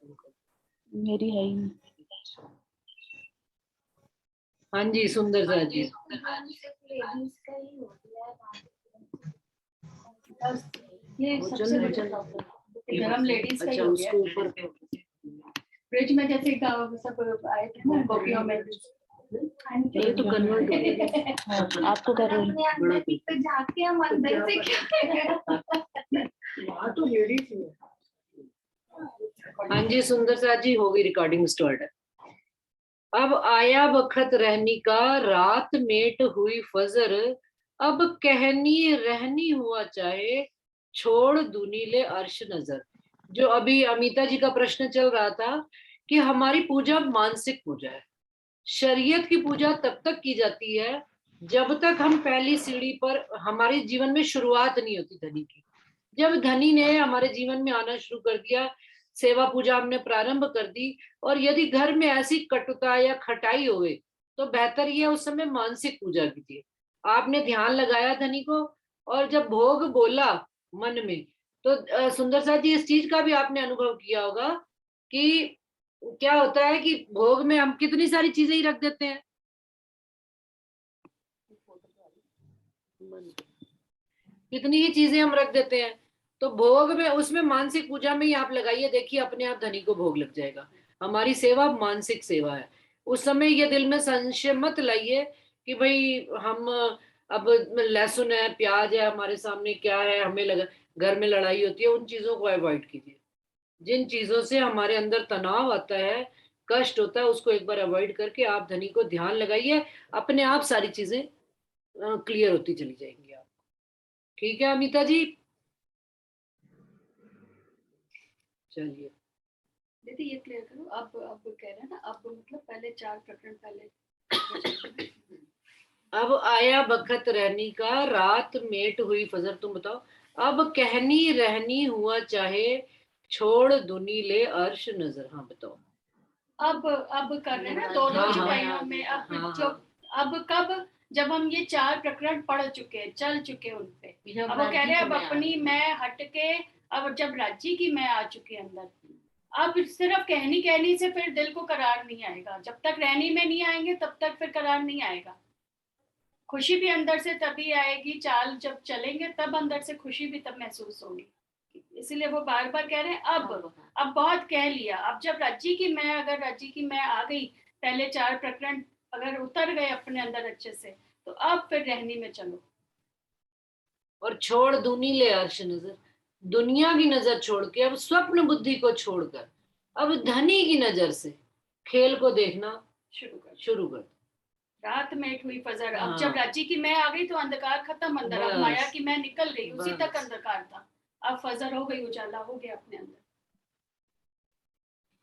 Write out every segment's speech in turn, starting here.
मेरी है ही नहीं। हाँ जी सुंदर सा जी। ये सबसे बड़ी प्रॉब्लम हम लेडीज का ही अच्छा हो उसको गया। ऊपर फ्रिज में जैसे सब आए थे ना कॉपियों में, ये तो कन्वर्ट हो गया। हाँ, आपको कर रही हूँ। तो जाके हम अंदर से वहाँ तो लेडीज ही है। हाँ जी सुंदर सा जी, होगी रिकॉर्डिंग स्टार्ट। अब आया वक्त रहनी का, रात मेट हुई फजर, अब कहनी रहनी हुआ चाहे, छोड़ दुनीले अर्श नजर। जो अभी अमिता जी का प्रश्न चल रहा था कि हमारी पूजा मानसिक पूजा है। शरीयत की पूजा तब तक की जाती है जब तक हम पहली सीढ़ी पर, हमारे जीवन में शुरुआत नहीं होती धनी की। जब धनी ने हमारे जीवन में आना शुरू कर दिया, सेवा पूजा हमने प्रारंभ कर दी, और यदि घर में ऐसी कटुता या खटाई होवे तो बेहतर ये उस समय मानसिक पूजा कीजिए। आपने ध्यान लगाया धनी को, और जब भोग बोला मन में, तो सुंदर सा जी इस चीज का भी आपने अनुभव किया होगा कि क्या होता है कि भोग में हम कितनी सारी चीजें ही रख देते हैं। कितनी ही चीजें हम रख देते हैं। तो भोग में, उसमें मानसिक पूजा में ही आप लगाइए, देखिए अपने आप धनी को भोग लग जाएगा। हमारी सेवा मानसिक सेवा है। उस समय ये दिल में संशय मत लाइए कि भाई हम अब लहसुन है, प्याज है हमारे सामने, क्या है, हमें लगा घर में लड़ाई होती है, उन चीजों को अवॉइड कीजिए। जिन चीजों से हमारे अंदर तनाव आता है, कष्ट होता है, उसको एक बार अवॉइड करके आप धनी को ध्यान लगाइए, अपने आप सारी चीजें क्लियर होती चली जाएंगी आप। ठीक है अमिता जी, चलिए। दीदी ये क्लियर करो। अब कह रहे हैं ना, अब मतलब पहले 4 प्रकरण पहले अब आया बखत रहनी का, रात मेट हुई फजर। तुम बताओ। अब कहनी रहनी हुआ चाहे, छोड़ दुनी ले अर्श नजर। हाँ बताओ। अब कर रहे हैं ना दोनों जुबाइयों में। अब जो अब कब, जब हम ये 4 प्रकरण पढ़ चुके हैं, चल चुके हैं उनपे, अब वो कह रहे हैं अब अपनी मैं हट के, अब जब राज्य की मैं आ चुकी अंदर, अब सिर्फ कहनी से फिर दिल को करार नहीं आएगा। जब तक रहनी में नहीं आएंगे तब तक फिर करार नहीं आएगा। खुशी भी अंदर से तभी आएगी, चाल जब चलेंगे तब अंदर से खुशी भी तब महसूस होगी। इसलिए वो बार बार कह रहे हैं अब बहुत कह लिया। अब जब राज्य की मैं, अगर राज्य की मैं आ गई, पहले 4 प्रकरण अगर उतर गए अपने अंदर अच्छे से, तो अब फिर रहनी में चलो। और छोड़ दुनी ले अर्श नजर, दुनिया की नजर छोड़ के, अब स्वप्न बुद्धि को छोड़कर, अब धनी की नजर से खेल को देखना शुरू कर। रात मेट हुई फजर। हाँ। अब जब राज्य की मैं आ गई तो अंधकार खत्म अंदर। अब बस। माया की मैं निकल गई, उसी बस। तक अंधकार था, अब फजर हो गई, उजाला हो गया अपने अंदर।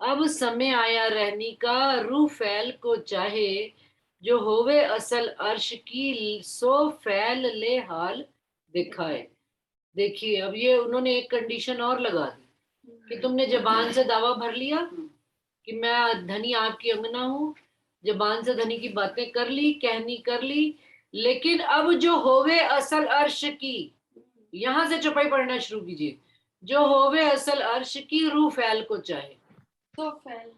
अब समय आया रहनी का, रूह फैल को चाहे, जो होवे असल अर्श की, सो फैल ले हाल दिखाए। देखिए अब ये उन्होंने एक कंडीशन और लगा दी कि तुमने जबान से दावा भर लिया कि मैं धनी आपकी अंगना हूं, जबान से धनी की बातें कर ली, कहनी कर ली, लेकिन अब जो होवे असल अर्श की, यहां से चौपाई पढ़ना शुरू कीजिए। जो होवे असल अर्श की, रूह फैल को चाहे। तो फैल,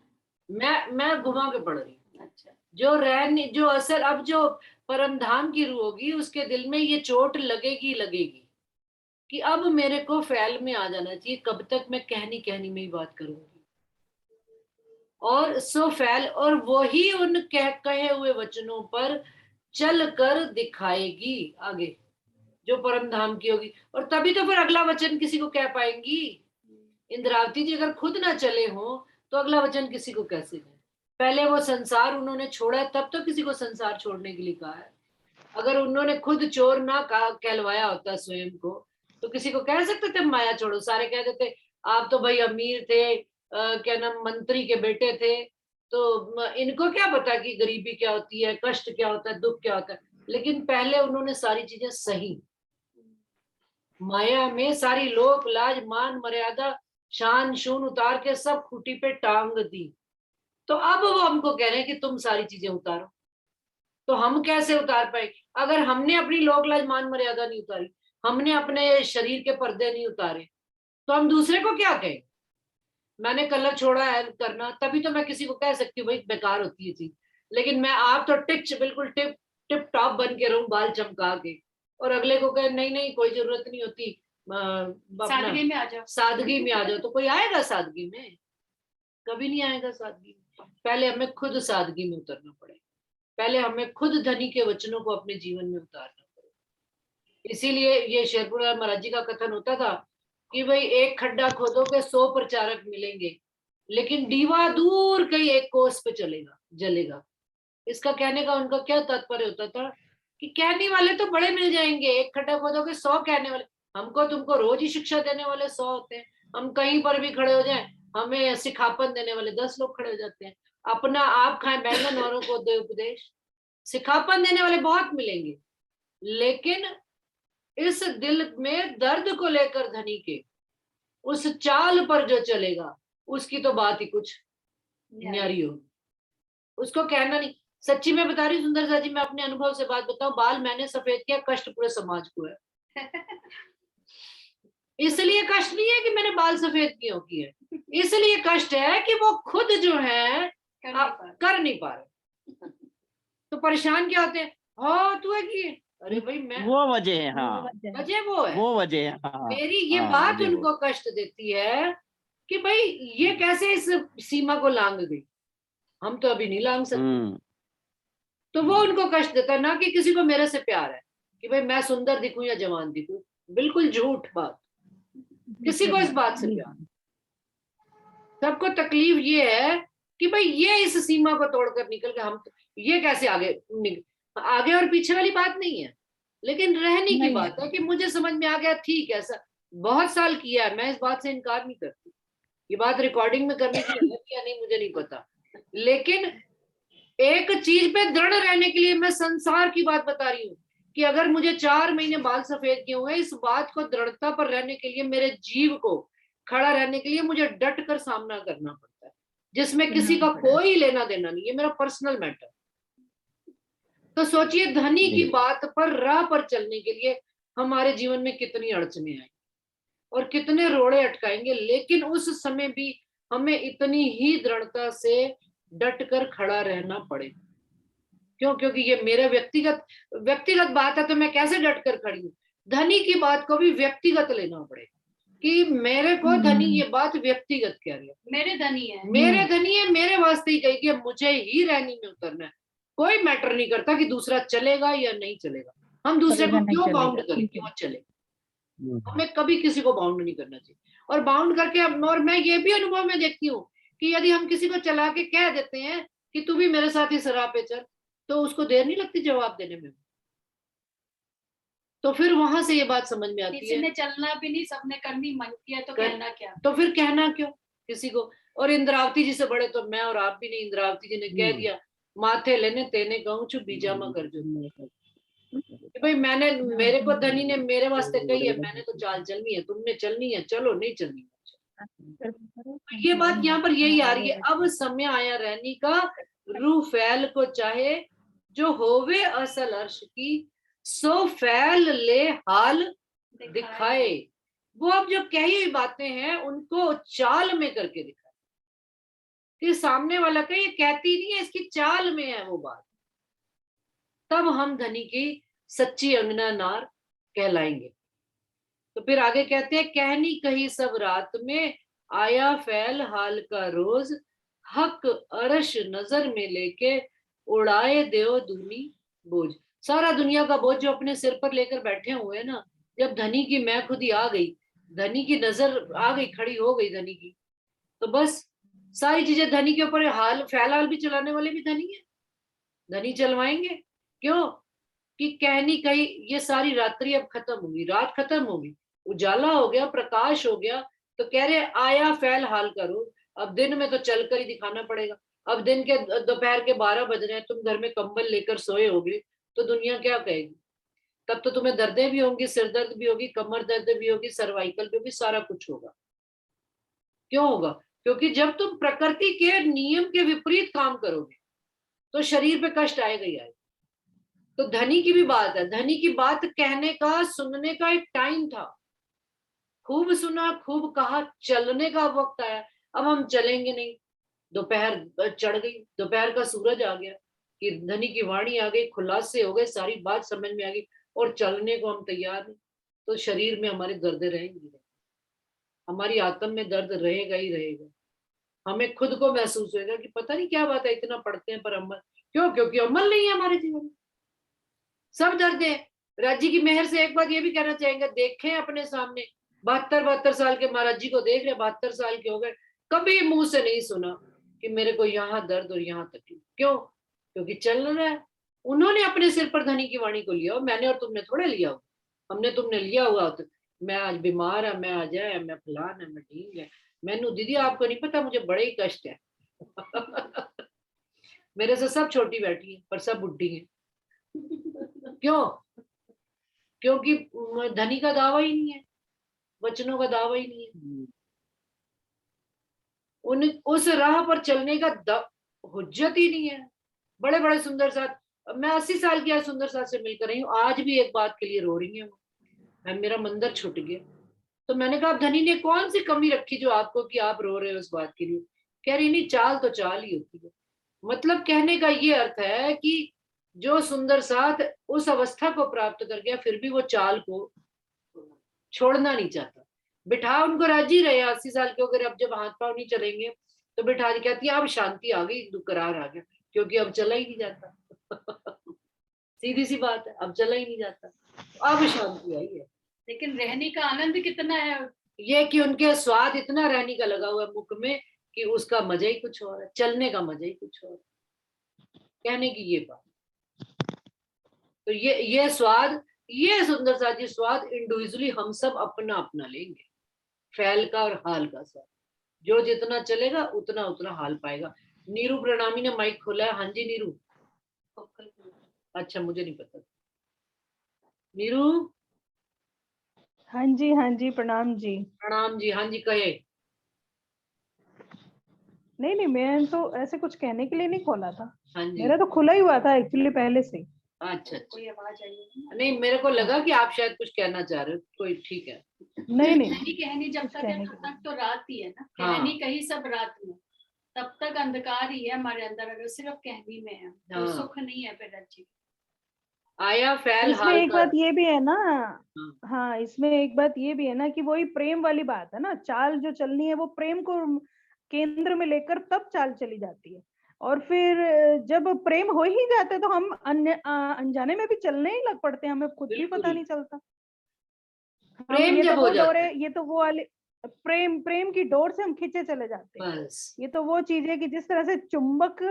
मैं घुमा के पढ़ रही हूँ। अच्छा, जो असल, अब जो परम धाम की रूह होगी, उसके दिल में ये चोट लगेगी लगेगी कि अब मेरे को फैल में आ जाना चाहिए। कब तक मैं कहनी में ही बात करूंगी, और सो फैल, और वही उन कहे हुए वचनों पर चल कर दिखाएगी आगे, जो परम धाम की होगी। और तभी तो फिर अगला वचन किसी को कह पाएंगी। इंद्रावती जी अगर खुद ना चले हो तो अगला वचन किसी को कैसे कहें। पहले वो संसार उन्होंने छोड़ा है, तब तो किसी को संसार छोड़ने के लिए कहा है। अगर उन्होंने खुद चोर ना कहलवाया होता स्वयं को, तो किसी को कह सकते थे माया छोड़ो। सारे कह देते आप तो भाई अमीर थे, क्या नाम, मंत्री के बेटे थे, तो इनको क्या पता कि गरीबी क्या होती है, कष्ट क्या होता है, दुख क्या होता है। लेकिन पहले उन्होंने सारी चीजें सही, माया में सारी लोक लाज मान मर्यादा शान शून उतार के सब खूटी पे टांग दी। तो अब वो हमको कह रहे हैं कि तुम सारी चीजें उतारो। तो हम कैसे उतार पाएंगे अगर हमने अपनी लोक लाज मान मर्यादा नहीं उतारी, हमने अपने शरीर के पर्दे नहीं उतारे, तो हम दूसरे को क्या कहें। मैंने कलर छोड़ा है करना, तभी तो मैं किसी को कह सकती हूँ भाई बेकार होती है चीज। लेकिन मैं आप तो बिल्कुल टिप टिप टॉप बन के रहूं बाल चमका के, और अगले को कहे नहीं नहीं कोई जरूरत नहीं होती, सादगी में आ जाओ, सादगी में आ जाओ, तो कोई आएगा सादगी में? कभी नहीं आएगा सादगी में। पहले हमें खुद सादगी में उतरना पड़ेगा, पहले हमें खुद धनी के वचनों को अपने जीवन में उतारना पड़ेगा। इसीलिए ये शेरपुरा महाराज जी का कथन होता था कि भाई एक खड्डा खोदोगे 100 प्रचारक मिलेंगे, लेकिन दीवा दूर कहीं एक कोस पे चलेगा जलेगा। इसका कहने का उनका क्या तात्पर्य होता था कि कहने वाले तो बड़े मिल जाएंगे, एक खड्डा खोदोगे 100 कहने वाले, हमको तुमको रोज ही शिक्षा देने वाले 100 होते हैं। हम कहीं पर भी खड़े हो जाएं, हमें सिखापन देने वाले 10 लोग खड़े हो जाते हैं। अपना आप खाएं बैंगन औरों को दे उपदेश, सिखापन देने वाले बहुत मिलेंगे, लेकिन इस दिल में दर्द को लेकर धनी के उस चाल पर जो चलेगा उसकी तो बात ही कुछ न्यारी होगी। उसको कहना नहीं। सच्ची में बता रही हूँ सुंदर सा जी, मैं अपने अनुभव से बात बताऊं, बाल मैंने सफेद किया, कष्ट पूरे समाज को है। इसलिए कष्ट नहीं है कि मैंने बाल सफेद किए, इसलिए कष्ट है कि वो खुद जो है कर नहीं पा रहे। तो परेशान क्या होते हैं, हाँ तू है कि, अरे भाई मैं, वो वजह है, हाँ वजह वो है, वो वजह है, हाँ मेरी ये हाँ, बात वजह उनको कष्ट देती है कि भाई ये कैसे इस सीमा को लांग गई, हम तो अभी नहीं लांग सकते। तो वो उनको कष्ट देता है, ना कि किसी को मेरे से प्यार है कि भाई मैं सुंदर दिखूं या जवान दिखूं। बिल्कुल झूठ बात, किसी को इस बात से प्यार। सबको तकलीफ ये है कि भाई ये इस सीमा को तोड़कर निकल के हम ये कैसे आगे और पीछे वाली बात नहीं है, लेकिन रहने की बात है कि मुझे समझ में आ गया, ठीक है ऐसा बहुत साल किया है, मैं इस बात से इनकार नहीं करती। ये बात रिकॉर्डिंग में करने की है या नहीं मुझे नहीं पता, लेकिन एक चीज पे दृढ़ रहने के लिए मैं संसार की बात बता रही हूँ कि अगर मुझे 4 महीने बाल सफेद किए हुए, इस बात को दृढ़ता पर रहने के लिए, मेरे जीव को खड़ा रहने के लिए मुझे डट कर सामना करना पड़ता है, जिसमें किसी का कोई लेना देना नहीं, ये मेरा पर्सनल मैटर। तो सोचिए धनी की बात पर राह पर चलने के लिए हमारे जीवन में कितनी अड़चने आएंगी और कितने रोड़े अटकाएंगे, लेकिन उस समय भी हमें इतनी ही दृढ़ता से डट कर खड़ा रहना पड़ेगा। क्यों? क्योंकि ये मेरा व्यक्तिगत बात है, तो मैं कैसे डट कर खड़ी हूँ। धनी की बात को भी व्यक्तिगत लेना पड़ेगा कि मेरे को धनी ये बात व्यक्तिगत कह रही है, मेरे धनी है, मेरे धनी है, मेरे वास्ते ही कहेगी, मुझे ही रहनी में उतरना है। कोई मैटर नहीं करता कि दूसरा चलेगा या नहीं चलेगा, हम दूसरे को क्यों बाउंड करें कि वो चलेगा। हमें कभी किसी को बाउंड नहीं करना चाहिए। और बाउंड करके, और मैं ये भी अनुभव में देखती हूँ कि यदि हम किसी को चला के कह देते हैं कि तू भी मेरे साथ इस राह पे चल, तो उसको देर नहीं लगती जवाब देने में। तो फिर वहां से ये बात समझ में आती है, किसी ने चलना भी नहीं, सबने करनी, मन किया तो कहना क्या, तो फिर कहना क्यों किसी को। और इंद्रावती जी से बड़े तो मैं और आप भी नहीं, इंद्रावती जी ने कह दिया, माथे लेने तेने कहूँ छू बीजामा कर जो, भाई मैंने, मेरे को धनी ने मेरे वास्ते कही है, मैंने तो चाल चलनी है, तुमने चलनी है चलो, नहीं चलनी है। तो ये बात यहाँ पर यही आ रही है, अब समय आया रहनी का, रू फैल को चाहे जो होवे असल अर्श की, सो फैल ले हाल दिखाए। वो अब जो कही हुई बातें हैं उनको चाल में करके दिखाए, कि सामने वाला का ये कहती नहीं है, इसकी चाल में है वो बात, तब हम धनी की सच्ची अंगना नार कहलाएंगे। तो फिर आगे कहते हैं, कहनी कही सब रात में, आया फैल हाल का रोज, हक अर्श नजर में लेके, उड़ाए देओ दूनी बोझ। सारा दुनिया का बोझ जो अपने सिर पर लेकर बैठे हुए हैं ना, जब धनी की मैं खुद ही आ गई, धनी की नजर आ गई, खड़ी हो गई धनी की, तो बस सारी चीजें धनी के ऊपर, हाल फैल हाल भी चलाने वाले भी धनी है, धनी चलवाएंगे। क्यों? कि कहनी कही ये सारी रात्रि अब खत्म होगी, रात खत्म होगी, उजाला हो गया, प्रकाश हो गया, तो कह रहे आया फैल हाल करो। अब दिन में तो चलकर ही दिखाना पड़ेगा। अब दिन के दोपहर के 12 बज रहे हैं, तुम घर में कंबल लेकर सोए होगे, तो दुनिया क्या कहेगी? तब तो तुम्हें दर्दें भी होंगी, सिर दर्द भी होगी, कमर दर्द भी होगी, सर्वाइकल भी होगी, सारा कुछ होगा। क्यों होगा? क्योंकि जब तुम प्रकृति के नियम के विपरीत काम करोगे तो शरीर पे कष्ट आएगा ही आएगा। तो धनी की भी बात है, धनी की बात कहने का, सुनने का एक टाइम था, खूब सुना खूब कहा, चलने का वक्त आया। अब हम चलेंगे नहीं, दोपहर चढ़ गई, दोपहर का सूरज आ गया कि धनी की वाणी आ गई, खुलासे हो गए, सारी बात समझ में आ गई और चलने को हम तैयार नहीं, तो शरीर में हमारे दर्द रहेंगी, हमारी आत्म में दर्द रहेगा ही रहेगा। हमें खुद को महसूस होगा कि पता नहीं क्या बात है, इतना पढ़ते हैं पर अमल क्यों? क्योंकि अमल नहीं है हमारे जीवन में, सब दर्द है। राज्य की मेहर से एक बात ये भी कहना चाहेंगे, देखें अपने सामने 72 साल के महाराज जी को देख रहे, 72 साल के हो गए, कभी मुंह से नहीं सुना कि मेरे को यहाँ दर्द और यहाँ तकलीफ। क्यों? क्योंकि चल रहा है। उन्होंने अपने सिर पर धनी की वाणी को लिया, मैंने और तुमने थोड़े लिया हो। हमने तुमने लिया हुआ तो मैं आज बीमार है, मैं आज है, मैं फलान है, मैं ढींग है, मैनू दीदी आपको नहीं पता मुझे बड़े ही कष्ट है। मेरे से सब छोटी बैठी है पर सब बुढ़ी है। क्यों? क्योंकि धनी का दावा ही नहीं है, वचनों का दावा ही नहीं है, उस राह पर चलने का हुज्जत ही नहीं है। बड़े बड़े सुंदर साथ, मैं 80 साल की आज सुंदर साथ से मिलकर रही हूँ, आज भी एक बात के लिए रो रही है, मेरा मंदिर छूट गया। तो मैंने कहा धनी ने कौन सी कमी रखी जो आपको कि आप रो रहे हो उस बात के लिए? कह रही नहीं, चाल तो चाल ही होती है। मतलब कहने का ये अर्थ है कि जो सुंदर साथ उस अवस्था को प्राप्त कर गया फिर भी वो चाल को छोड़ना नहीं चाहता। बिठा उनको राजी रहे, 80 साल के हो गए, अब जब हाथ पांव नहीं चलेंगे तो बिठा दी, कहती है अब शांति आ गई, दुकरार आ गया, क्योंकि अब चला ही नहीं जाता। सीधी सी बात है, अब चला ही नहीं जाता, अब शांति आई है। लेकिन रहने का आनंद कितना है, ये कि उनके स्वाद इतना रहने का लगा हुआ है मुख में कि उसका मजा ही कुछ और है, चलने का मजा ही कुछ और है। कहने की ये बात, तो ये स्वाद, ये सुंदर साथी स्वाद इंडिविजुअली हम सब अपना अपना लेंगे, फैल का और हाल का स्वाद। जो जितना चलेगा उतना उतना हाल पाएगा। नीरू प्रणामी ने माइक खोला है। हाँ जी नीरू। अच्छा मुझे नहीं पता। नीरू। हाँ जी प्रणाम जी। प्रणाम जी। हाँ जी कहे। नहीं मैं तो ऐसे कुछ कहने के लिए नहीं खोला था। हाँ जी। मेरा तो खुला ही हुआ था एक्चुअली पहले से। अच्छा कोई आवाज आई? नहीं मेरे को लगा कि आप शायद कुछ कहना चाह रहे हो, कोई ठीक है। नहीं कहनी जब तक है तब तक तो रात ही है ना। कहनी कहीं सब रात में, तब तक अंधकार ही है हमारे अंदर, अगर सिर्फ कहनी में है तो सुख नहीं है फिर अच्छी। आया फैल इसमें हाल एक बात ये भी है ना, हाँ इसमें एक बात ये भी है ना कि वही प्रेम वाली बात है ना, चाल जो चलनी है वो प्रेम को केंद्र में लेकर तब चाल चली जाती है। और फिर जब प्रेम हो ही जाता है तो हम अनजाने में भी चलने ही लग पड़ते हैं, हमें खुद भी पता नहीं चलता। प्रेम ये जब तो हो वो जाता डोर है, ये तो वो वाले प्रेम की डोर से हम खींचे चले जाते हैं। ये तो वो चीज है कि जिस तरह से चुंबक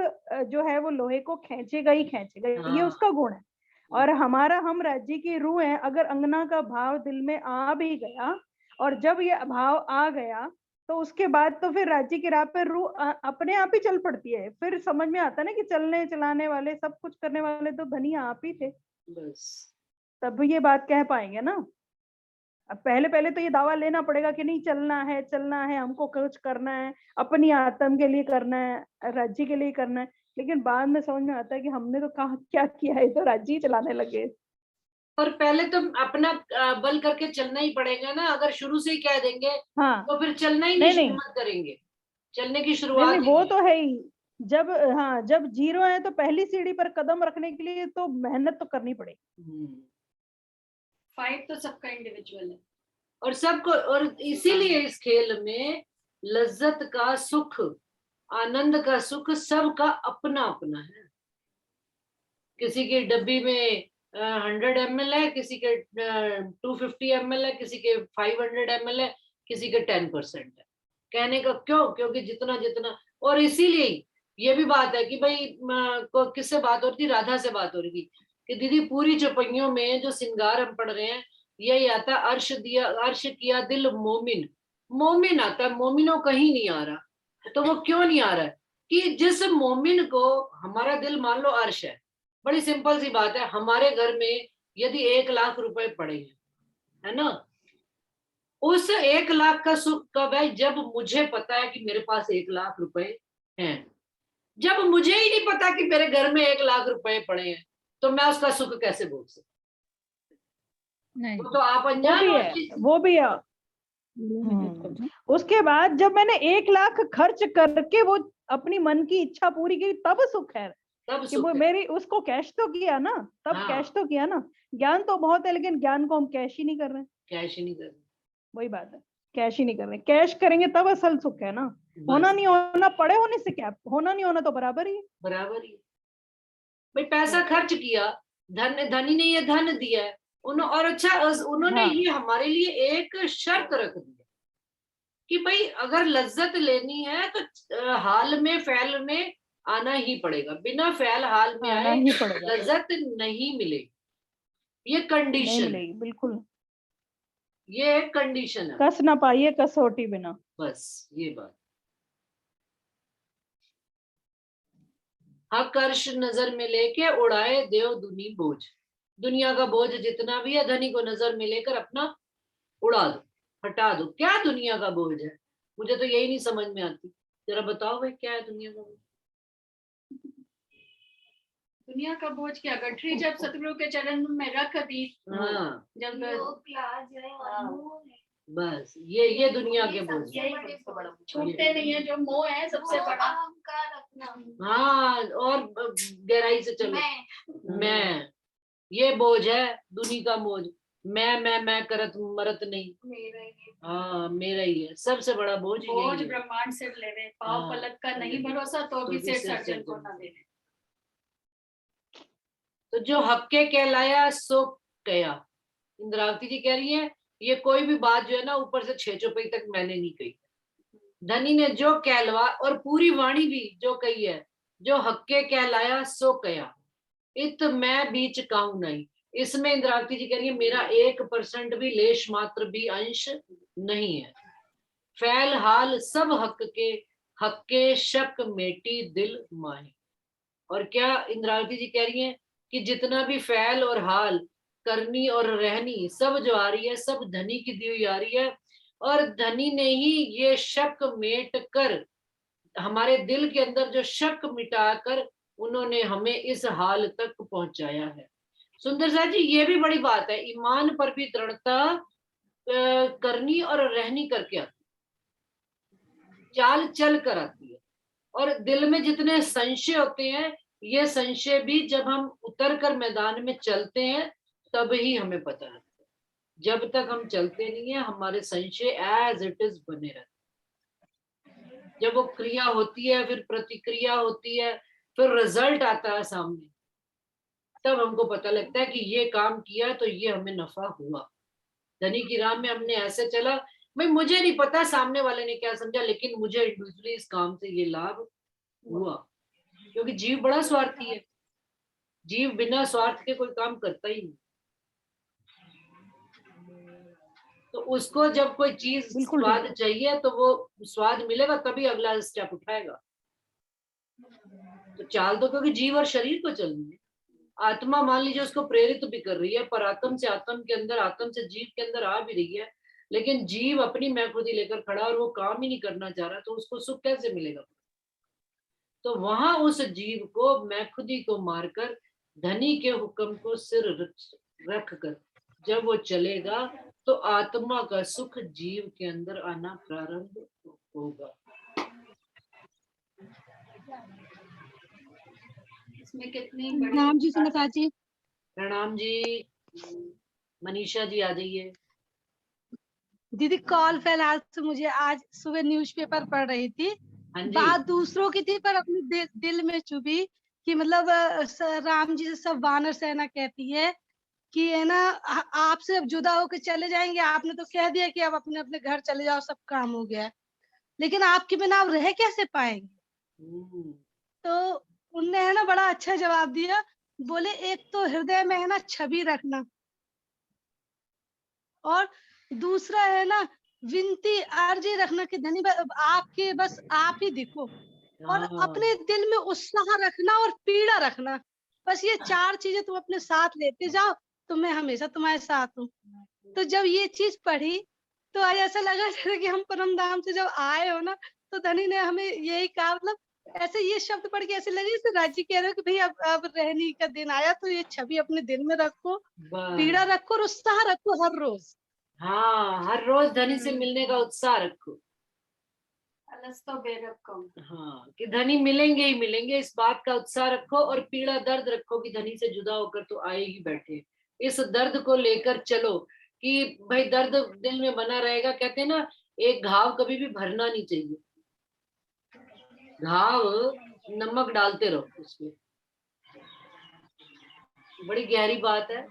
जो है वो लोहे को खींचेगा ही खींचेगा, ये उसका गुण है। और हम राज्य की रूह है, अगर अंगना का भाव दिल में आ भी गया और जब ये भाव आ गया तो उसके बाद तो फिर राज्य की राह पर रूह अपने आप ही चल पड़ती है। फिर समझ में आता है ना कि चलने चलाने वाले सब कुछ करने वाले तो धनी आप ही थे, बस तब ये बात कह पाएंगे ना। अब पहले तो ये दावा लेना पड़ेगा कि नहीं चलना है, हमको कुछ करना है, अपनी आत्म के लिए करना है, राज्य के लिए करना है। लेकिन बाद में समझ में आता है कि हमने तो कहा क्या किया है, तो राज्य ही चलाने लगे। और पहले तो अपना बल करके चलना ही पड़ेगा ना। अगर शुरू से ही कह देंगे हाँ तो फिर चलना ही नहीं शुरुआत करेंगे, चलने की शुरुआत नहीं, वो तो है ही। जब जीरो है तो पहली सीढ़ी पर कदम रखने के लिए तो मेहनत तो करनी पड़ेगी। फाइट तो सबका इंडिविजुअल है और सबको, और इसीलिए इस खेल में लज्जत का सुख, आनंद का सुख सबका अपना अपना है। किसी की डब्बी में 100 ml है, किसी के 250 ml है, किसी के 500 ml है, किसी के 10% है। कहने का क्यों? क्योंकि जितना जितना, और इसीलिए ये भी बात है कि भाई किससे बात हो रही थी? राधा से बात हो रही थी कि दीदी पूरी चौपाइयों में जो सिंगार हम पढ़ रहे हैं यही आता, अर्श किया दिल मोमिन, मोमिन आता है, मोमिनो कहीं नहीं आ रहा। तो वो क्यों नहीं आ रहा है? कि जिस मोमिन को हमारा दिल मान लो अर्श है, बड़ी सिंपल सी बात है, हमारे घर में यदि 1 लाख रुपए पड़े हैं, है ना, उस 1 लाख का सुख कब है? जब मुझे पता है कि मेरे पास 1 लाख रुपए हैं। जब मुझे ही नहीं पता कि मेरे घर में 1 लाख रुपए पड़े हैं तो मैं उसका सुख कैसे भोग सकती? नहीं वो तो आप अनजान वो भी है। उसके बाद जब मैंने 1 लाख खर्च करके वो अपनी मन की इच्छा पूरी की, तब सुख है तब कि सुख वो है। मेरी उसको कैश तो किया ना, तब हाँ। कैश तो किया ना। ज्ञान तो बहुत है, लेकिन ज्ञान को हम कैश ही नहीं कर रहे। कैश ही नहीं कर रहे। वही बात है, कैश ही नहीं कर रहे। कैश करेंगे तब असल सुख है ना। होना बस नहीं होना, पड़े होने से क्या, होना नहीं होना तो बराबर ही है। बराबर ही। भाई पैसा खर्च किया, धनी ने ये धन दिया है और अच्छा उन्होंने हाँ। ये हमारे लिए एक शर्त रख दी कि भाई अगर लज्जत लेनी है तो हाल में फैल में आना ही पड़ेगा, बिना फैल हाल में आना आए ही पड़ेगा, लज्जत नहीं मिलेगी। ये नहीं कंडीशन, मिलेगी, बिल्कुल। ये एक कंडीशन है। कस ना पाइए कसौटी बिना। बस ये बात। हक अर्श नजर में लेके उड़ाए देव दुनी बोझ। दुनिया का बोझ जितना भी है धनी को नजर में लेकर अपना उड़ा दो, हटा दो। क्या दुनिया का बोझ है, मुझे तो यही नहीं समझ में आती। जरा बताओ भाई क्या है दुनिया का बोझ। दुनिया का बोझ क्या, गठरी जब सतगुरु के चरण में रख दी, हाँ जब बस ये दुनिया के बोझ छूटते नहीं है, जो मोह है सबसे बड़ा। हाँ, और गहराई से चलो। मैं, ये बोझ है दुनिया का बोझ। मैं करत मरत नहीं। हाँ मेरा ही है सबसे बड़ा बोझ। बोझ ब्रह्मांड से ले रहे, पाव पलक का नहीं भरोसा, तो भी सेठ सर्जन को ना दे रहे। तो जो हक्के कहलाया सो कया। इंद्रावती जी कह रही है ये कोई भी बात जो है ना ऊपर से 6 चौपाई तक मैंने नहीं कही। धनी ने जो कहलवा, और पूरी वाणी भी जो कही है, जो हक्के कहलाया सो कया, इत मैं बीच कहूं नहीं। इसमें इंद्रावती जी कह रही है मेरा 1% भी लेश मात्र भी अंश नहीं है। फैल हाल सब हक्के शक मेटी दिल माहे। और क्या इंद्रावती जी कह रही है कि जितना भी फैल और हाल, करनी और रहनी सब जो आ रही है सब धनी की दी हुई आ रही है, और धनी ने ही ये शक मेट कर, हमारे दिल के अंदर जो शक मिटाकर उन्होंने हमें इस हाल तक पहुंचाया है। सुंदर सा जी ये भी बड़ी बात है, ईमान पर भी दृढ़ता करनी और रहनी करके आती, चाल चल कर आती है। और दिल में जितने संशय होते हैं, ये संशय भी जब हम उतर कर मैदान में चलते हैं तब ही हमें पता लगता है। जब तक हम चलते नहीं है हमारे संशय एज इट इज बने रहते। जब वो क्रिया होती है, फिर प्रतिक्रिया होती है, फिर रिजल्ट आता है सामने, तब हमको पता लगता है कि ये काम किया तो ये हमें नफा हुआ। धनी की राह में हमने ऐसे चला, भाई मुझे नहीं पता सामने वाले ने क्या समझा, लेकिन मुझे इंडिविजुअली इस काम से ये लाभ हुआ। क्योंकि जीव बड़ा स्वार्थी है, जीव बिना स्वार्थ के कोई काम करता ही नहीं। तो उसको जब कोई चीज स्वाद चाहिए तो वो स्वाद मिलेगा तभी अगला स्टेप उठाएगा। तो चाल तो क्योंकि जीव और शरीर को चलनी है। आत्मा मान लीजिए उसको प्रेरित भी कर रही है, पर आत्म से आत्म के अंदर, आत्म से जीव के अंदर आ भी रही है, लेकिन जीव अपनी मैं खुदी लेकर खड़ा और वो काम ही नहीं करना चाह रहा, तो उसको सुख कैसे मिलेगा। तो वहां उस जीव को मैं खुदी को मारकर धनी के हुक्म को सिर रख कर जब वो चलेगा तो आत्मा का सुख जीव के अंदर आना प्रारंभ होगा। इसमें कितनी प्रणाम जी सुनता जी। प्रणाम जी। मनीषा जी आ जाइए। दीदी कॉल फिलहाल से मुझे आज सुबह न्यूज़पेपर पढ़ रही थी, बात दूसरों की थी पर अपने दिल में चुभी कि मतलब राम जी से सब वानर सेना कहती है कि है ना आपसे अब जुदा होकर चले जाएंगे। आपने तो कह दिया कि आप अपने अपने घर चले जाओ, सब काम हो गया, लेकिन आपके बिना आप रह कैसे पाएंगे। तो उनने है ना बड़ा अच्छा जवाब दिया, बोले एक तो हृदय में है ना छवि रखना, और दूसरा है ना विनती अर्जी रखना कि धनी आपके बस आप ही दिखो, और अपने दिल में उत्साह रखना और पीड़ा रखना। बस ये 4 चीजें तुम अपने साथ लेते जाओ तो मैं हमेशा तुम्हारे साथ हूँ। तो जब ये चीज पढ़ी तो आज ऐसा लगा कि हम परम धाम से जब आए हो ना, तो धनी ने हमें यही कहा, मतलब ऐसे ये शब्द पढ़ के ऐसे लगे जैसे राजी कह रहे हो कि भाई अब रहने का दिन आया तो ये छवि अपने दिल में रखो, पीड़ा रखो और उत्साह रखो हर रोज। हाँ, हर रोज धनी से मिलने का उत्साह रखो। अलस्तो बेरकम। हाँ, कि धनी मिलेंगे ही मिलेंगे, इस बात का उत्साह रखो। और पीड़ा दर्द रखो कि धनी से जुदा होकर तो आए ही बैठे। इस दर्द को लेकर चलो कि भाई दर्द दिल में बना रहेगा। कहते हैं ना, एक घाव कभी भी भरना नहीं चाहिए, घाव नमक डालते रहो उसमें। बड़ी गहरी बात है।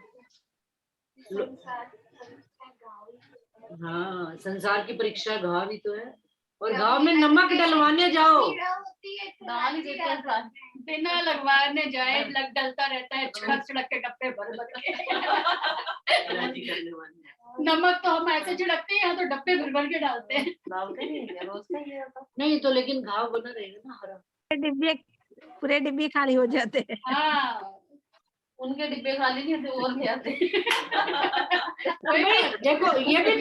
हाँ, संसार की परीक्षा घाव ही तो है, और घाव में नमक डलवाने जाओ। बिना लगवाने जाए लग डलता रहता है, छिड़क छिड़क के डब्बे भर भर के। नमक तो हम ऐसे छिड़कते हैं, यहाँ तो डब्बे भर भर के डालते हैं। नहीं तो लेकिन घाव बना रहेगा ना हरा। डिब्बे पूरे डिब्बे खाली हो जाते हैं। हाँ, उनके डिब्बे खाली नहीं होते और ले आते। देखो ये भी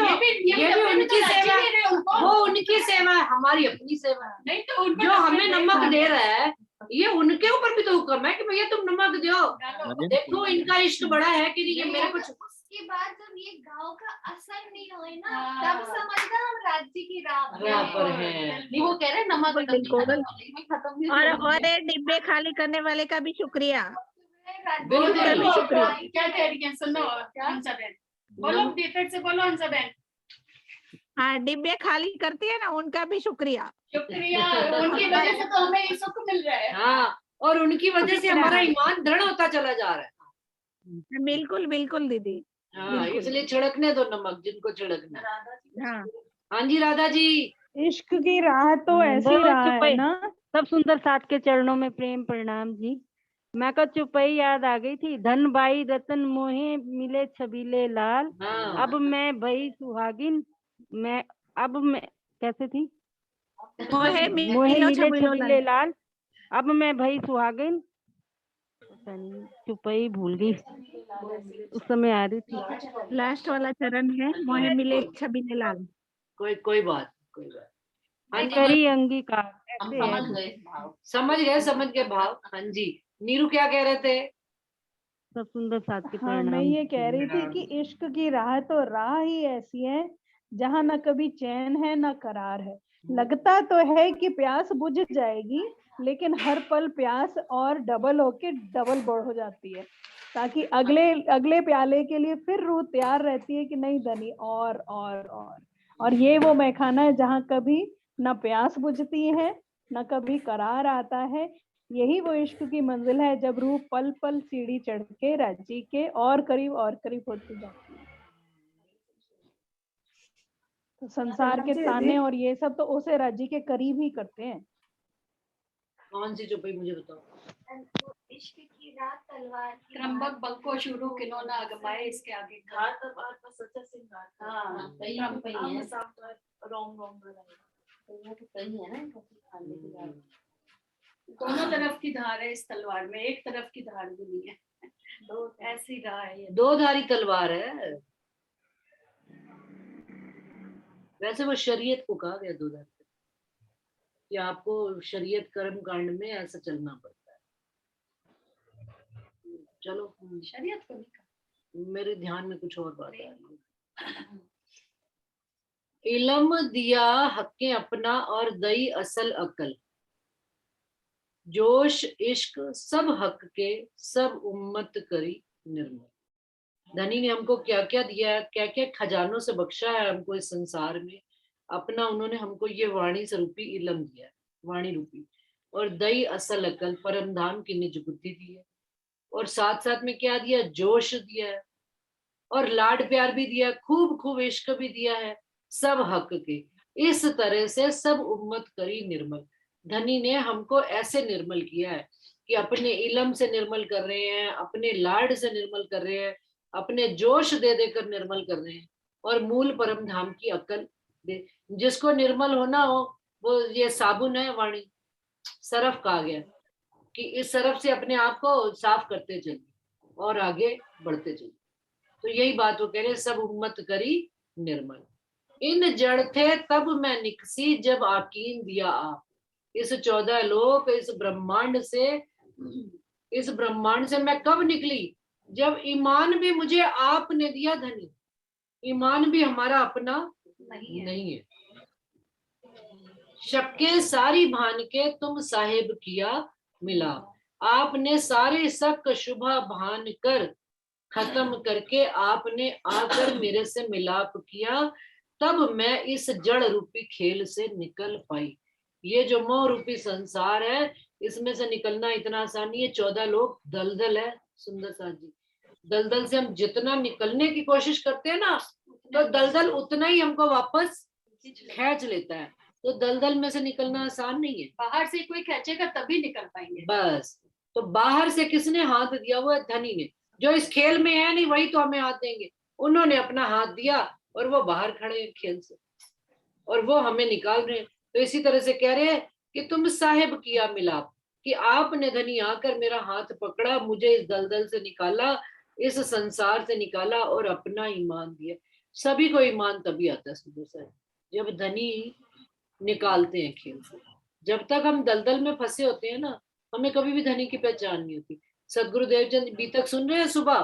उनकी सेवा है, वो उनकी सेवा है, हमारी अपनी सेवा है। नहीं तो उनको जो हमें नमक दे रहा है, ये उनके ऊपर भी तो हुक्म है कि भैया तुम नमक दो। देखो इनका इश्क बड़ा है कि नहीं, ये मेरे को। उसके बाद जब ये गांव का असर नहीं होए ना, तब समझना हम राज्य की राह पर है। नहीं, वो कह रहे नमक खत्म। और ये डिब्बे खाली करने वाले का भी शुक्रिया। क्या कह रही है, सुनो हंसा बहन, बोलो फिर से बोलो हंसा बहन। हाँ, डिब्बे खाली करती है ना, उनका भी शुक्रिया। शुक्रिया, उनकी वजह से तो हमें ये सुख मिल रहा है। हाँ, और उनकी वजह से हमारा ईमान दृढ़ होता चला जा रहा है। बिल्कुल बिल्कुल दीदी। हाँ, इसलिए छिड़कने दो नमक जिनको छिड़कना। हाँ हाँ जी राधा जी। इश्क की राह तो ऐसी राह है ना। सब सुंदर साथ के चरणों में प्रेम प्रणाम जी। मैं का चुपई याद आ गई थी। धन बाई रतन मोहे मिले छबीले लाल। हाँ। अब मैं भई सुहागिन, मैं कैसे थी? मोहे मिले छबीले लाल, अब मैं भई सुहागिन। चुपई भूल गई, उस समय आ रही थी। लास्ट वाला चरण है, मोहे मिले छबीले लाल। कोई बात। हाँ जी, करी अंगीकार। समझ गए भाव। हाँ जी, नीरू क्या कह रहे थे? सब सुंदर साथ के हाँ, मैं ये कह रही थी कि इश्क की राह तो राह ही ऐसी है जहाँ न कभी चैन है न करार है। लगता तो है कि प्यास बुझ जाएगी, लेकिन हर पल प्यास और डबल होके डबल बढ़ हो जाती है, ताकि अगले प्याले के लिए फिर रूह तैयार रहती है कि नहीं धनी और ये वो मैखाना है जहाँ कभी न प्यास बुझती है न कभी करार आता है। यही वो इश्क की मंजिल है जब रूह पल पल सीढ़ी चढ़ के राज्य के और करीब होती जाती है। तो संसार के ताने और ये सब तो उसे राज्य के करीब ही करते हैं। कौन सी चुपई मुझे बताओ। इश्क की राह तलवार की त्रंबक बंको शुरू किनो ना अगमाए, इसके आगे घाट तलवार पर सच्चा सिंगार। हाँ, कहीं है रोंग तो कहीं है ना खाने की बात। दोनों तरफ की धार है इस तलवार में, एक तरफ की धार भी नहीं है। ऐसी राह है ये। दो धारी तलवार है। वैसे वो शरीयत को कहा गया दो धारी, कि आपको शरीयत कर्म कांड में ऐसा चलना पड़ता है। चलो, शरीयत को नहीं कहा, मेरे ध्यान में कुछ और बात है। इल्म दिया हक्के अपना और दई असल अकल, जोश इश्क सब हक के सब उम्मत करी निर्मल। धनी ने हमको क्या क्या दिया है, क्या क्या खजानों से बख्शा है हमको इस संसार में। अपना उन्होंने हमको ये वाणी स्वरूपी इल्म दिया है, वाणी रूपी, और दई असल अकल परम धाम की निज बुद्धि दी है, और साथ साथ में क्या दिया, जोश दिया है, और लाड प्यार भी दिया, खूब खूब इश्क भी दिया है, सब हक के। इस तरह से सब उम्मत करी निर्मल। धनी ने हमको ऐसे निर्मल किया है कि अपने इल्म से निर्मल कर रहे हैं, अपने लाड से निर्मल कर रहे हैं, अपने जोश दे देकर निर्मल कर रहे हैं, और मूल परम धाम की अकल दे। जिसको निर्मल होना हो वो ये साबुन है वाणी, सरफ कहा गया कि इस सरफ से अपने आप को साफ करते चलिए और आगे बढ़ते चलिए। तो यही बात वो कह रहे, सब उम्मत करी निर्मल। इन जड़ थे तब मैं निकसी जब आकीन दिया आप। इस 14 लोक इस ब्रह्मांड से मैं कब निकली, जब ईमान भी मुझे आपने दिया धनी। ईमान भी हमारा अपना नहीं है। शक्के सारी भान के तुम साहेब किया मिला, आपने सारे शक शुभा भान कर खत्म करके आपने आकर मेरे से मिलाप किया, तब मैं इस जड़ रूपी खेल से निकल पाई। ये जो मोह रूपी संसार है, इसमें से निकलना इतना आसान नहीं है। 14 लोग दलदल है सुंदर साथ जी। दलदल से हम जितना निकलने की कोशिश करते हैं ना, तो दलदल उतना ही हमको वापस खींच लेता है। तो दलदल में से निकलना आसान नहीं है। बाहर से कोई खींचेगा तभी निकल पाएंगे। बस, तो बाहर से किसने हाथ दिया? हुआ है धनी ने। जो इस खेल में है नहीं, वही तो हमें हाथ देंगे। उन्होंने अपना हाथ दिया और वो बाहर खड़े हैं खेल से, और वो हमें निकाल रहे हैं। तो इसी तरह से कह रहे हैं कि तुम साहिब किया मिलाप, कि आपने धनी आकर मेरा हाथ पकड़ा, मुझे इस दलदल से निकाला, इस संसार से निकाला और अपना ईमान दिया। सभी को ईमान तभी आता है सुंदर साहब, जब धनी निकालते हैं खेल से। जब तक हम दलदल में फंसे होते हैं ना, हमें कभी भी धनी की पहचान नहीं होती। सदगुरुदेव चंद बीतक सुन रहे हैं सुबह,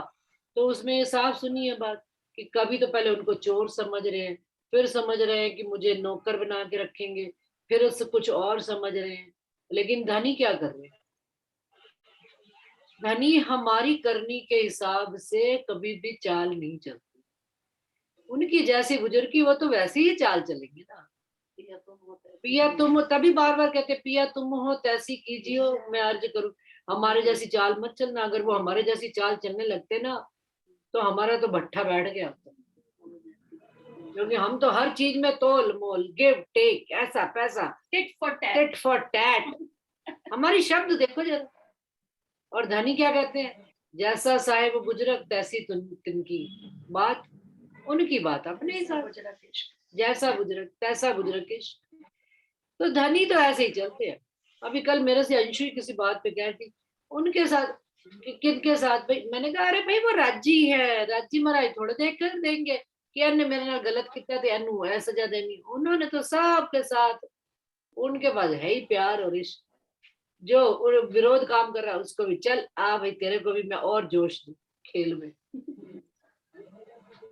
तो उसमें साफ सुनी है बात कि कभी तो पहले उनको चोर समझ रहे हैं, फिर समझ रहे हैं कि मुझे नौकर बना के रखेंगे, फिर उससे कुछ और समझ रहे हैं। लेकिन धनी क्या कर रहे हैं? धनी हमारी करनी के हिसाब से कभी भी चाल नहीं चलती। उनकी जैसी बुजुर्गी, वो तो वैसे ही चाल चलेंगे ना। पिया तुम, तभी बार बार कहते पिया तुम हो तैसी कीजियो मैं अर्ज करूं, हमारे जैसी चाल मत चलना। अगर वो हमारे जैसी चाल चलने लगते ना, तो हमारा तो भट्ठा बैठ गया होता। क्योंकि हम तो हर चीज में तोल मोल, गिव टेक, ऐसा पैसा, टिट फॉर टैट। हमारी शब्द देखो जरा। और धनी क्या कहते हैं? जैसा साहेब बुजुर्ग तैसी तिनकी बात, उनकी बात अपने हिसाब, जैसा बुजुर्ग तैसा बुजुर्ग। तो धनी तो ऐसे ही चलते हैं। अभी कल मेरे से अंशु किसी बात पे कह थी, उनके साथ किनके साथ भाई, मैंने कहा अरे भाई वो राजी है, राजी महाराज थोड़े देख कर देंगे कि अन्य मेरे नाल गलत किया तो एनू है सजा देनी। उन्होंने तो सबके साथ, उनके पास है ही प्यार और इश्क। जो विरोध काम कर रहा है उसको भी चल आ भाई, तेरे को भी मैं और जोश दूं खेल में।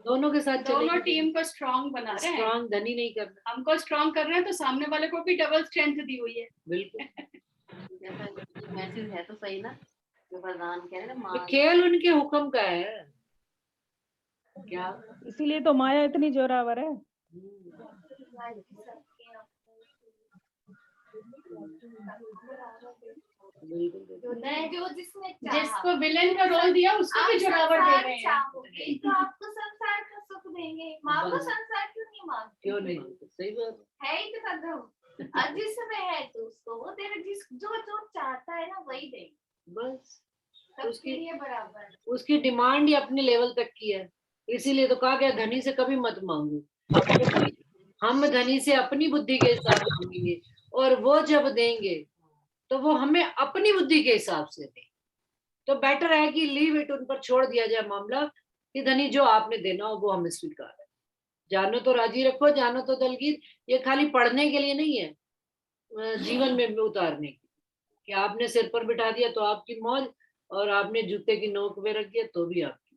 दोनों के साथ दोनों टीम को स्ट्रांग बना रहे हैं। स्ट्रांग धनी नहीं कर रहा, हमको स्ट्रांग कर रहे हैं, तो सामने वाले को भी डबल स्ट्रेंथ दी हुई है। बिल्कुल। मैसेज है तो सही ना, जो प्रधान कह रहे हैं ना, खेल उनके हुक्म का है क्या, इसीलिए तो माया इतनी जोरावर है। जो जिसने जिसको विलेन का रोल दिया उसको भी जोरावर दे रहे हैं। तो आपको संसार का सुख देंगे, मांगो संसार क्यों नहीं मांगते? क्यों नहीं? सही बात है ही तो कदम। और जिसमें है तो उसको वो तेरे जो जो चाहता है ना वही दे, बस। सबके लिए बराबर। उसकी डिमांड ही अपने लेवल तक की है। इसीलिए तो कहा गया धनी से कभी मत मांगो। हम धनी से अपनी बुद्धि के हिसाब से मांगेंगे, और वो जब देंगे तो वो हमें अपनी बुद्धि के हिसाब से दें। तो बेटर है कि लीव इट, उन पर छोड़ दिया जाए मामला, कि धनी जो आपने देना हो वो हमें स्वीकार है। जानो तो राजी रखो, जानो तो दलगीर। ये खाली पढ़ने के लिए नहीं है, जीवन में उतारने के, कि आपने सिर पर बिठा दिया तो आपकी मौज, और आपने जूते की नोक में रख दिया तो भी आपकी।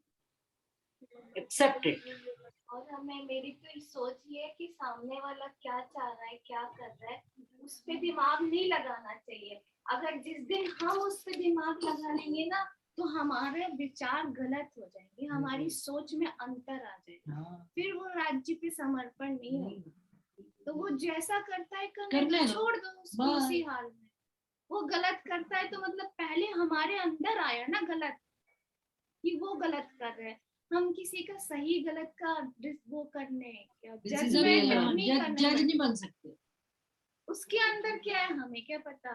Accept it. और हमें, मेरी तो सोच ये है कि सामने वाला क्या चाह रहा है, क्या कर रहा है, उस पर दिमाग नहीं लगाना चाहिए। अगर जिस दिन हम उस पर दिमाग लगा लेंगे ना, तो हमारे विचार गलत हो जाएंगे, हमारी सोच में अंतर आ जाएगा, फिर वो राज्य पे समर्पण नहीं होगा। तो वो जैसा करता है करने छोड़ दो उसको उसी हाल में। वो गलत करता है तो मतलब पहले हमारे अंदर आया ना गलत, कि वो गलत कर रहे हैं। हम किसी का सही गलत का वो करने क्या जज नहीं बन सकते। उसके अंदर क्या है हमें क्या पता।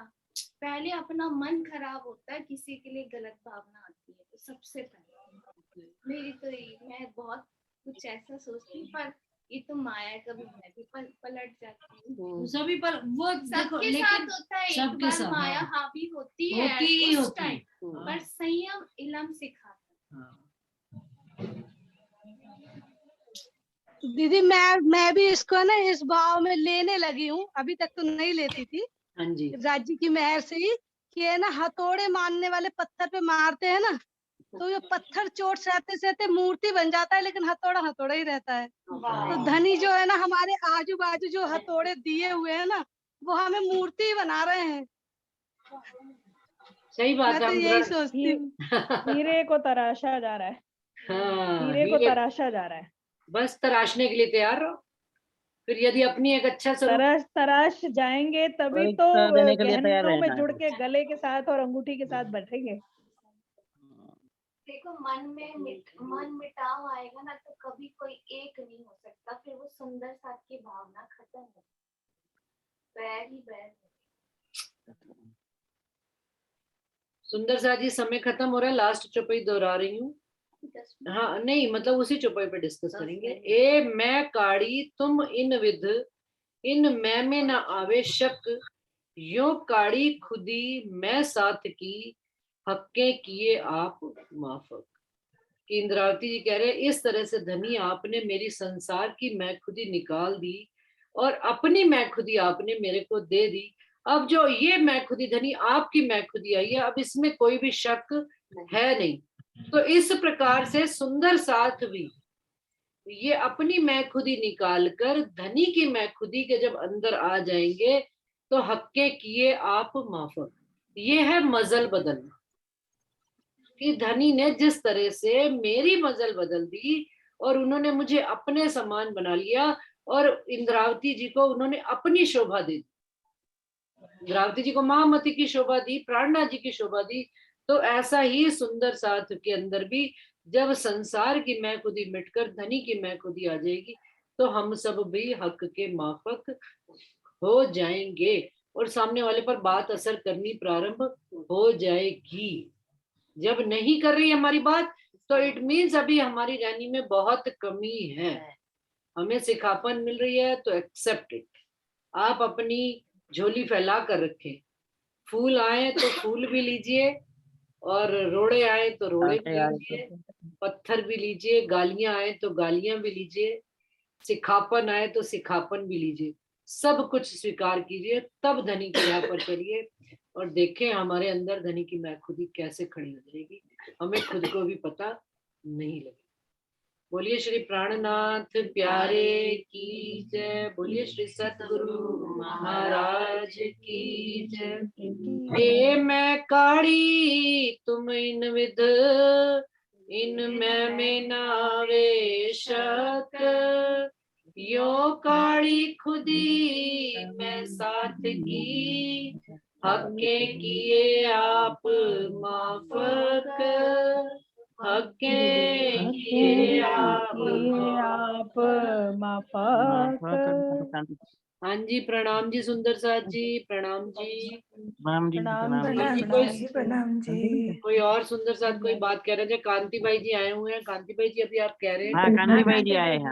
पहले अपना मन खराब होता है, किसी के लिए गलत भावना आती है, तो सबसे पहले मेरी तो मैं बहुत कुछ ऐसा सोचती हूँ, पर ये तो माया, कभी मैं भी पलट जाती हूँ। सभी पर वो सबके साथ होता है, एक बार माया हावी होती है उस टाइम, पर संयम इलम सिखाता है। दीदी मैं भी इसको ना इस भाव में लेने लगी हूँ, अभी तक तो नहीं लेती थी। हाँ जी। राज्य की मेहर से ही, कि है ना हथौड़े मारने वाले पत्थर पे मारते हैं ना, तो ये पत्थर चोट सहते सहते मूर्ति बन जाता है, लेकिन हथौड़ा हथौड़ा ही रहता है। तो धनी जो है ना, हमारे आजू बाजू जो हथौड़े दिए हुए हैं ना, वो हमें मूर्ति बना रहे हैं। सही बात मैं है। तो यही सोचती हूँ। हीरे को तराशा जा रहा है, हाँ, हीरे को हीरे तराशा जा रहा है। बस तराशने के लिए तैयार रहो। फिर यदि अपनी एक अच्छा स्वरूप तराश जाएंगे तभी तो परीक्षा देने के लिए तैयार गहनों में रहना है। जुड़ के गले के साथ और अंगूठी के साथ बैठेंगे। देखो मन में मन मिटाव आएगा ना, तो कभी कोई एक नहीं हो सकता, फिर वो सुंदर साथ की भावना खत्म हो, बैर ही बैर। सुंदर सा जी, समय खत्म हो रहा है, लास्ट चौपाई दोहरा रही हूँ। हाँ नहीं, मतलब उसी चौपाई पे डिस्कस करेंगे। ए मैं काड़ी तुम इन विध, इन मैं में न आवे शक, यो काड़ी खुदी मैं साथ की, हक्के किए आप माफक। कि इंद्रावती जी कह रहे हैं, इस तरह से धनी आपने मेरी संसार की मैं खुदी निकाल दी और अपनी मैं खुदी आपने मेरे को दे दी। अब जो ये मैं खुदी धनी आपकी मैं खुदी आई है, अब इसमें कोई भी शक है नहीं। तो इस प्रकार से सुंदर साथ भी ये अपनी मैं खुदी निकाल कर धनी की मैं खुदी के जब अंदर आ जाएंगे तो हक्के किए आप माफक। ये है मजल बदलना, कि धनी ने जिस तरह से मेरी मजल बदल दी और उन्होंने मुझे अपने समान बना लिया और इंद्रावती जी को उन्होंने अपनी शोभा दी। इंद्रावती जी को महामती की शोभा दी, प्राणनाथ जी की शोभा दी। तो ऐसा ही सुंदर साथ के अंदर भी जब संसार की मैं खुदी मिटकर धनी की मैं खुदी आ जाएगी तो हम सब भी हक के माफक हो जाएंगे और सामने वाले पर बात असर करनी प्रारंभ हो जाएगी। जब नहीं कर रही हमारी बात तो इट मीन्स अभी हमारी रानी में बहुत कमी है, हमें सिखापन मिल रही है, तो एक्सेप्ट इट। आप अपनी झोली फैला कर रखें, फूल आए तो फूल भी लीजिए और रोड़े आए तो रोड़े भी लीजिए, पत्थर भी लीजिए, गालियां आए तो गालियां भी लीजिए, सिखापन आए तो सिखापन भी लीजिए, सब कुछ स्वीकार कीजिए, तब धनी की राह पर चलिए और देखें हमारे अंदर धनी की मैं खुदी कैसे खड़ी हो जाएगी, हमें खुद को भी पता नहीं लगेगा। बोलिए श्री प्राणनाथ प्यारे की जय, बोलिए श्री सतगुरु महाराज की जय। हे मैं काड़ी तुम इन विध, इन मैं में नावे शक, यो काड़ी खुदी मैं साथ की, हक्के किए आप माफक, हक्के किए आप माफक। हाँ जी, प्रणाम जी सुंदर साथ जी, प्रणाम जी। प्रणाम जी, प्रणाम जी। प्रणाम जी। कोई और सुंदर साथ कोई बात कह रहे थे? कांति भाई जी आए हुए हैं। कांति भाई जी अभी आप कह रहे हैं? हाँ, कांति भाई जी आए हैं।